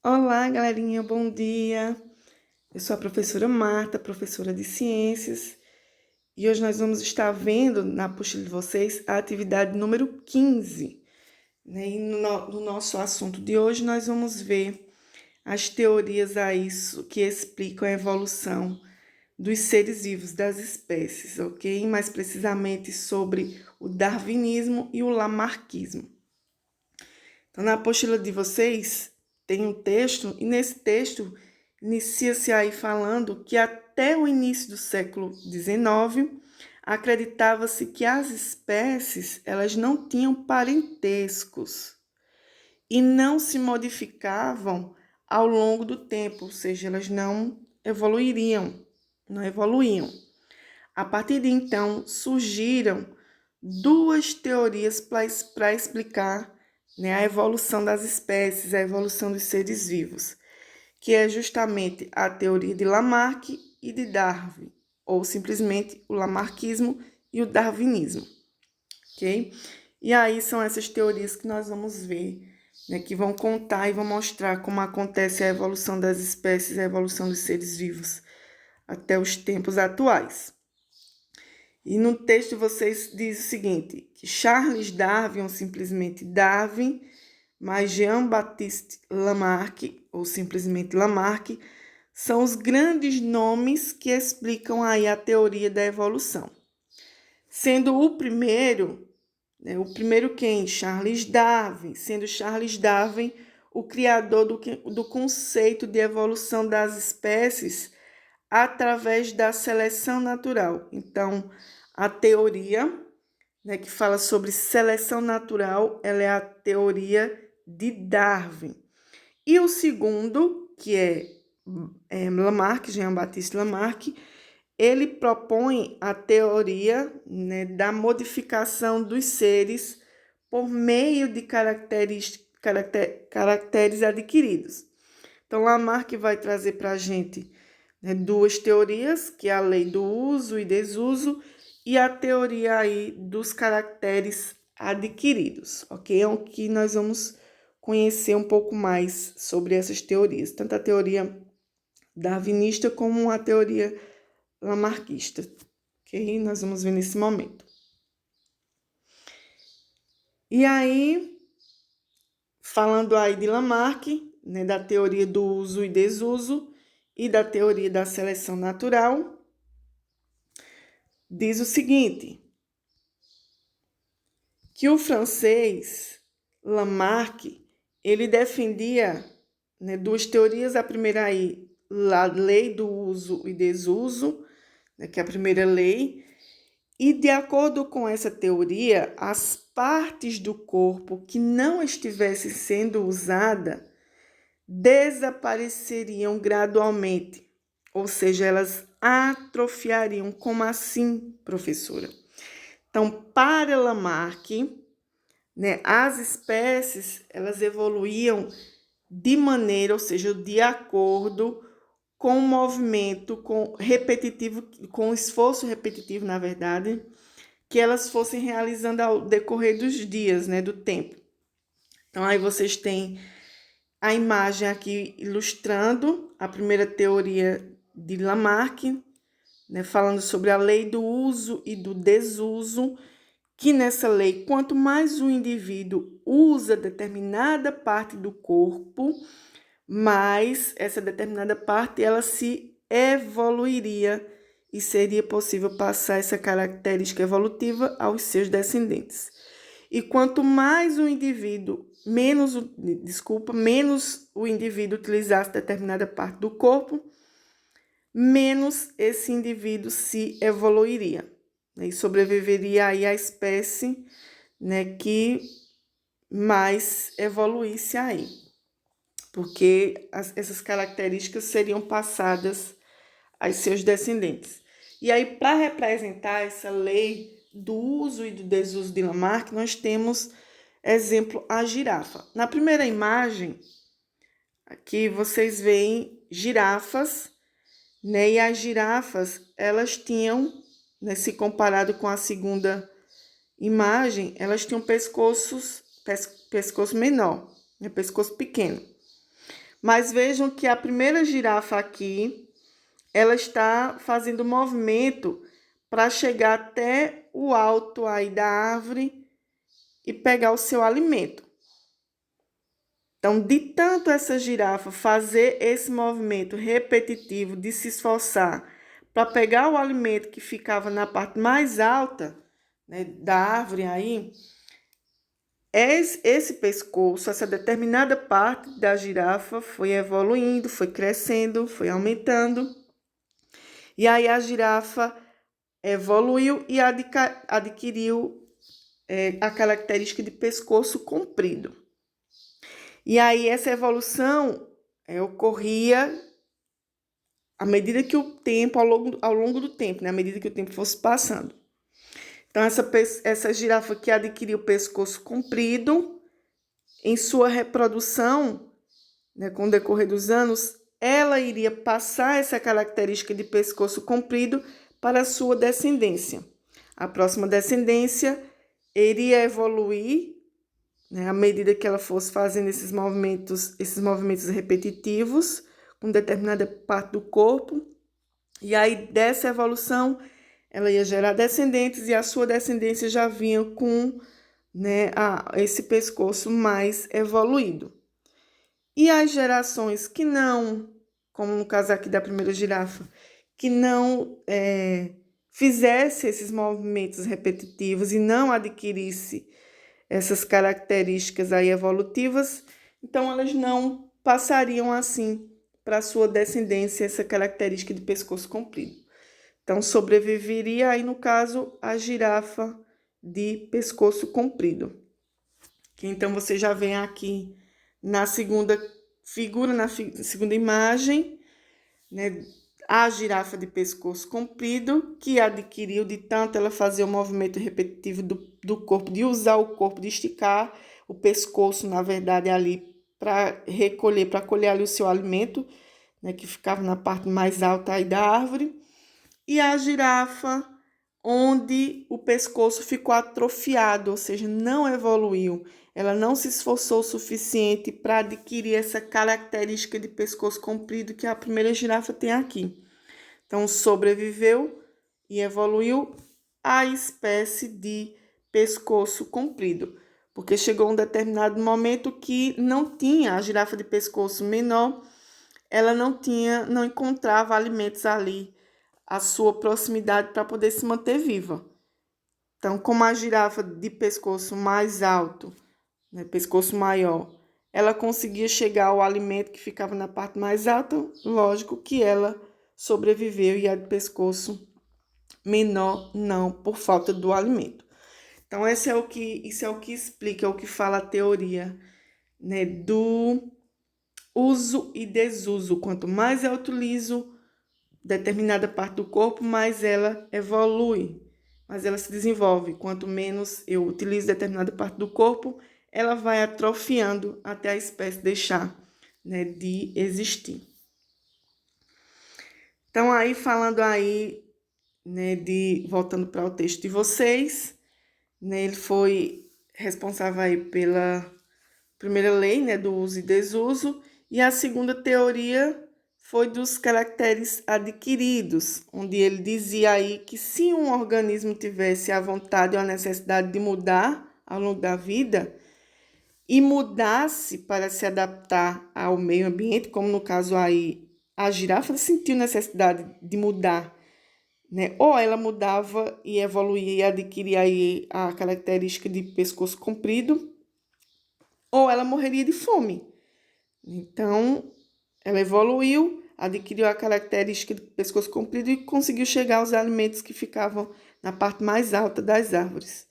Olá, galerinha, bom dia. Eu sou a professora Marta, professora de ciências, e hoje nós vamos estar vendo na apostila de vocês a atividade número 15, né? E no nosso assunto de hoje nós vamos ver as teorias que explicam a evolução dos seres vivos, das espécies, ok? Mais precisamente sobre o darwinismo e o lamarckismo. Então, na apostila de vocês tem um texto, e nesse texto inicia-se aí falando que até o início do século XIX acreditava-se que as espécies elas não tinham parentescos e não se modificavam ao longo do tempo, ou seja, elas não evoluíam. A partir de então surgiram duas teorias para explicar, né, a evolução das espécies, a evolução dos seres vivos, que é justamente a teoria de Lamarck e de Darwin, ou simplesmente o lamarckismo e o darwinismo, ok? E aí são essas teorias que nós vamos ver, né, que vão contar e vão mostrar como acontece a evolução das espécies, a evolução dos seres vivos até os tempos atuais. E no texto vocês diz o seguinte, que Charles Darwin, ou simplesmente Darwin, mas Jean-Baptiste Lamarck, ou simplesmente Lamarck, são os grandes nomes que explicam aí a teoria da evolução. Sendo o primeiro, né, o primeiro quem? Charles Darwin, sendo Charles Darwin o criador do conceito de evolução das espécies através da seleção natural. Então, a teoria, né, que fala sobre seleção natural, ela é a teoria de Darwin. E o segundo, que é Lamarck, Jean-Baptiste Lamarck, ele propõe a teoria, né, da modificação dos seres por meio de caracteres adquiridos. Então, Lamarck vai trazer para a gente, né, duas teorias, que é a lei do uso e desuso e a teoria aí dos caracteres adquiridos, ok? É o que nós vamos conhecer um pouco mais sobre essas teorias, tanto a teoria darwinista como a teoria lamarckista, ok? Nós vamos ver nesse momento. E aí, falando aí de Lamarck, né, da teoria do uso e desuso e da teoria da seleção natural, diz o seguinte, que o francês Lamarck, ele defendia, né, duas teorias, a primeira aí, a lei do uso e desuso, né, que é a primeira lei, e de acordo com essa teoria, as partes do corpo que não estivessem sendo usadas desapareceriam gradualmente, ou seja, elas atrofiariam. Como assim, professora? Então, para Lamarck, né, as espécies elas evoluíam de maneira, ou seja, de acordo com o movimento repetitivo, com o esforço repetitivo, na verdade, que elas fossem realizando ao decorrer dos dias, né, do tempo. Então, aí vocês têm a imagem aqui ilustrando a primeira teoria de Lamarck, né, falando sobre a lei do uso e do desuso, que nessa lei, quanto mais o indivíduo usa determinada parte do corpo, mais essa determinada parte ela se evoluiria e seria possível passar essa característica evolutiva aos seus descendentes. E quanto mais o indivíduo, menos o indivíduo utilizasse determinada parte do corpo, menos esse indivíduo se evoluiria, né, e sobreviveria aí a espécie, né, que mais evoluísse aí, porque essas características seriam passadas aos seus descendentes. E aí, para representar essa lei do uso e do desuso de Lamarck, nós temos, exemplo, a girafa. Na primeira imagem, aqui vocês veem girafas, né? E as girafas, elas tinham, né, se comparado com a segunda imagem, elas tinham pescoço menor, né, pescoço pequeno. Mas vejam que a primeira girafa aqui, ela está fazendo movimento para chegar até o alto aí da árvore e pegar o seu alimento. Então, de tanto essa girafa fazer esse movimento repetitivo de se esforçar para pegar o alimento que ficava na parte mais alta, né, da árvore aí, esse pescoço, essa determinada parte da girafa foi evoluindo, foi crescendo, foi aumentando. E aí a girafa evoluiu e adquiriu a característica de pescoço comprido. E aí essa evolução ocorria à medida que o tempo, ao longo do tempo, né? À medida que o tempo fosse passando. Então, essa girafa que adquiriu o pescoço comprido, em sua reprodução, né, com o decorrer dos anos, ela iria passar essa característica de pescoço comprido para a sua descendência. A próxima descendência iria evoluir, né, à medida que ela fosse fazendo esses movimentos repetitivos com determinada parte do corpo. E aí, dessa evolução, ela ia gerar descendentes e a sua descendência já vinha com, né, esse pescoço mais evoluído. E as gerações que não, como no caso aqui da primeira girafa, que não fizesse esses movimentos repetitivos e não adquirisse essas características aí evolutivas, então elas não passariam assim para a sua descendência essa característica de pescoço comprido. Então, sobreviveria aí, no caso, a girafa de pescoço comprido. Então, você já vê aqui na segunda figura, na segunda imagem, né, a girafa de pescoço comprido, que adquiriu de tanto ela fazer o movimento repetitivo do corpo, de usar o corpo, de esticar o pescoço, na verdade, ali para colher ali o seu alimento, né, que ficava na parte mais alta aí da árvore. E a girafa, onde o pescoço ficou atrofiado, ou seja, não evoluiu. Ela não se esforçou o suficiente para adquirir essa característica de pescoço comprido que a primeira girafa tem aqui. Então, sobreviveu e evoluiu a espécie de pescoço comprido, porque chegou um determinado momento que não tinha a girafa de pescoço menor, ela não encontrava alimentos ali à sua proximidade para poder se manter viva. Então, como a girafa de pescoço mais alto, né, pescoço maior, ela conseguia chegar ao alimento que ficava na parte mais alta, lógico que ela sobreviveu e a de pescoço menor não, por falta do alimento. Então, isso é o que explica, é o que fala a teoria, né, do uso e desuso. Quanto mais eu utilizo determinada parte do corpo, mais ela evolui, mais ela se desenvolve. Quanto menos eu utilizo determinada parte do corpo, ela vai atrofiando até a espécie deixar, né, de existir. Então, aí falando aí, né, voltando para o texto de vocês, né, ele foi responsável aí pela primeira lei, né, do uso e desuso, e a segunda teoria foi dos caracteres adquiridos, onde ele dizia aí que se um organismo tivesse a vontade ou a necessidade de mudar ao longo da vida e mudasse para se adaptar ao meio ambiente, como no caso aí a girafa sentiu necessidade de mudar, né? Ou ela mudava e evoluía e adquiria aí a característica de pescoço comprido, ou ela morreria de fome. Então, ela evoluiu, adquiriu a característica de pescoço comprido e conseguiu chegar aos alimentos que ficavam na parte mais alta das árvores.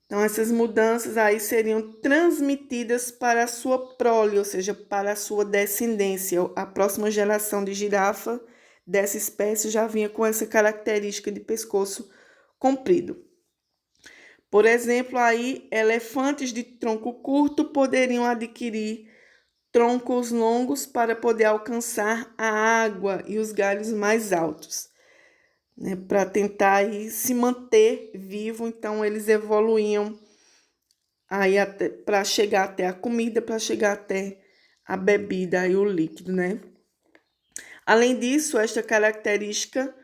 Então, essas mudanças aí seriam transmitidas para a sua prole, ou seja, para a sua descendência. A próxima geração de girafa dessa espécie já vinha com essa característica de pescoço comprido. Por exemplo, aí, elefantes de tronco curto poderiam adquirir troncos longos para poder alcançar a água e os galhos mais altos, né, para tentar aí se manter vivo. Então, eles evoluíam aí para chegar até a comida, para chegar até a bebida e o líquido, né? Além disso, esta característica,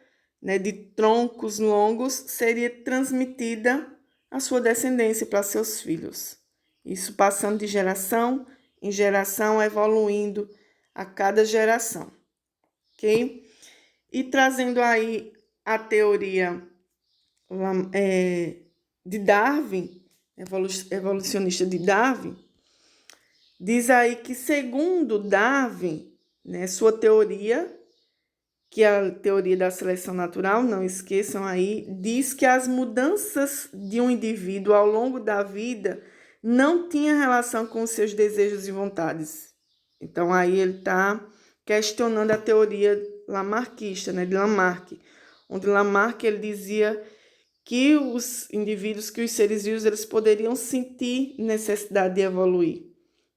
né, de troncos longos seria transmitida à sua descendência para seus filhos. Isso passando de geração em geração, evoluindo a cada geração, ok? E trazendo aí a teoria de Darwin, evolucionista de Darwin, diz aí que, segundo Darwin, né, sua teoria, que é a teoria da seleção natural, não esqueçam aí, diz que as mudanças de um indivíduo ao longo da vida não tinham relação com os seus desejos e vontades. Então, aí ele está questionando a teoria lamarckista, né, de Lamarck, onde Lamarck ele dizia que os indivíduos, que os seres vivos, eles poderiam sentir necessidade de evoluir.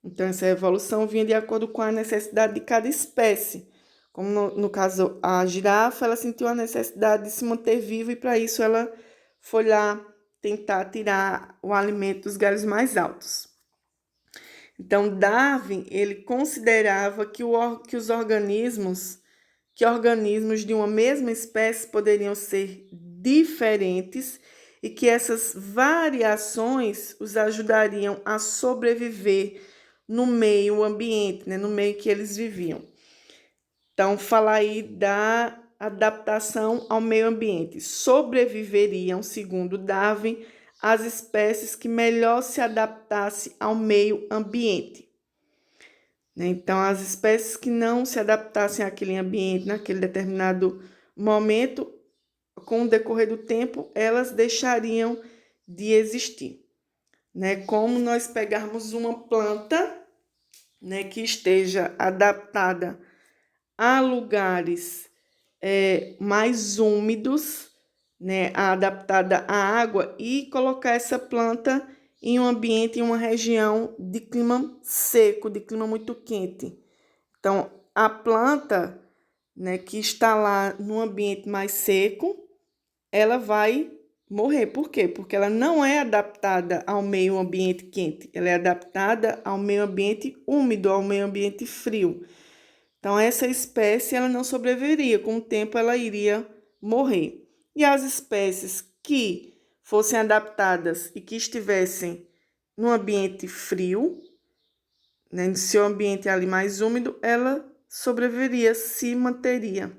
Então, essa evolução vinha de acordo com a necessidade de cada espécie. Como no caso, a girafa, ela sentiu a necessidade de se manter viva e, para isso, ela foi lá tentar tirar o alimento dos galhos mais altos. Então, Darwin, ele considerava que os organismos de uma mesma espécie poderiam ser diferentes e que essas variações os ajudariam a sobreviver no meio ambiente, né, no meio que eles viviam. Então, fala aí da adaptação ao meio ambiente. Sobreviveriam, segundo Darwin, as espécies que melhor se adaptassem ao meio ambiente. Então, as espécies que não se adaptassem àquele ambiente, naquele determinado momento, com o decorrer do tempo, elas deixariam de existir. Como nós pegarmos uma planta, que esteja adaptada a lugares mais úmidos, adaptada à água, e colocar essa planta em um ambiente, em uma região de clima seco, de clima muito quente. Então, a planta, que está lá no ambiente mais seco, ela vai morrer. Por quê? Porque ela não é adaptada ao meio ambiente quente, ela é adaptada ao meio ambiente úmido, ao meio ambiente frio. Então, essa espécie ela não sobreviveria, com o tempo ela iria morrer. E as espécies que fossem adaptadas e que estivessem no ambiente frio, no seu ambiente ali mais úmido, ela sobreviveria, se manteria.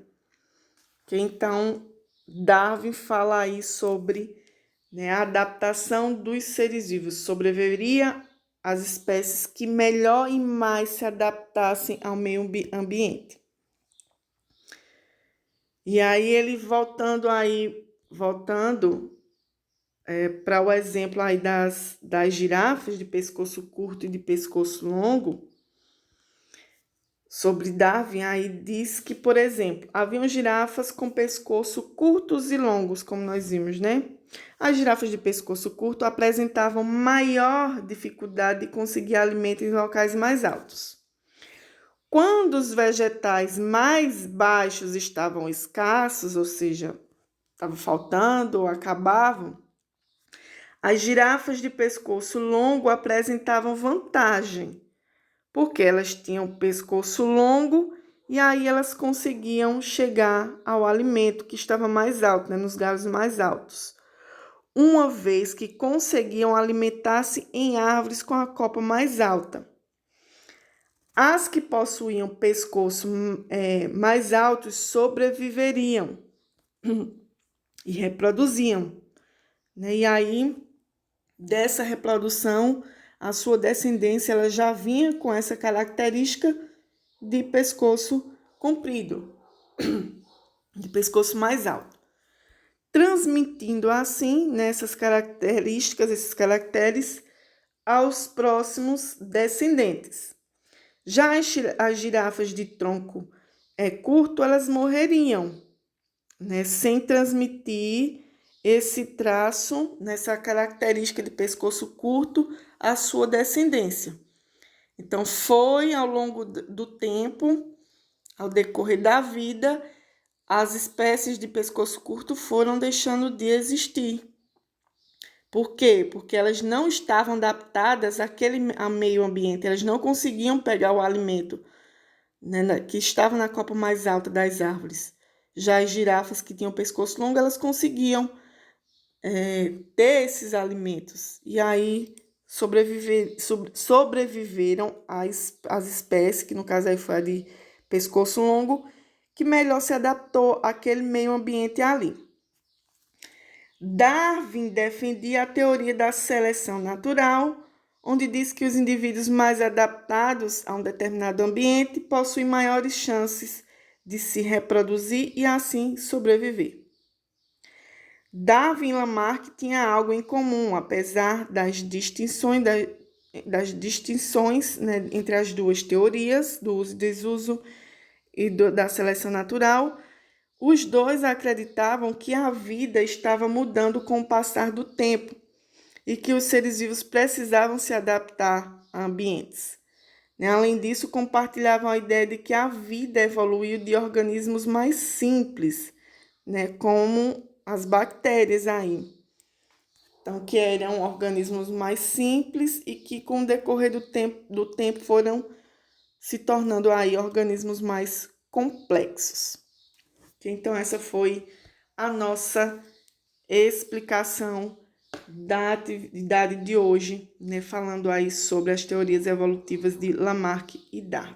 Então, Darwin fala aí sobre a adaptação dos seres vivos. Sobreviveria as espécies que melhor e mais se adaptassem ao meio ambiente. E aí ele voltando para o exemplo aí das girafas de pescoço curto e de pescoço longo, sobre Darwin, aí diz que, por exemplo, haviam girafas com pescoço curtos e longos, como nós vimos, né? As girafas de pescoço curto apresentavam maior dificuldade de conseguir alimento em locais mais altos. Quando os vegetais mais baixos estavam escassos, ou seja, estavam faltando ou acabavam, as girafas de pescoço longo apresentavam vantagem, porque elas tinham pescoço longo e aí elas conseguiam chegar ao alimento que estava mais alto, nos galhos mais altos, uma vez que conseguiam alimentar-se em árvores com a copa mais alta. As que possuíam pescoço mais altos sobreviveriam e reproduziam. E aí, dessa reprodução, a sua descendência ela já vinha com essa característica de pescoço comprido, de pescoço mais alto, transmitindo assim essas características, esses caracteres aos próximos descendentes. Já as girafas de tronco curto, elas morreriam, sem transmitir esse traço, nessa característica de pescoço curto, à sua descendência. Então, foi ao longo do tempo, ao decorrer da vida, as espécies de pescoço curto foram deixando de existir. Por quê? Porque elas não estavam adaptadas àquele meio ambiente, elas não conseguiam pegar o alimento, né, que estava na copa mais alta das árvores. Já as girafas que tinham pescoço longo, elas conseguiam ter esses alimentos. E aí sobreviveram as espécies, que no caso aí foi a de pescoço longo, que melhor se adaptou àquele meio ambiente ali. Darwin defendia a teoria da seleção natural, onde diz que os indivíduos mais adaptados a um determinado ambiente possuem maiores chances de se reproduzir e assim sobreviver. Darwin e Lamarck tinham algo em comum, apesar das distinções, né, entre as duas teorias, do uso e desuso e da seleção natural. Os dois acreditavam que a vida estava mudando com o passar do tempo e que os seres vivos precisavam se adaptar a ambientes. Além disso, compartilhavam a ideia de que a vida evoluiu de organismos mais simples, né, como as bactérias aí. Então, que eram organismos mais simples e que, com o decorrer do tempo foram se tornando aí organismos mais complexos. Então, essa foi a nossa explicação da atividade de hoje, né, falando aí sobre as teorias evolutivas de Lamarck e Darwin.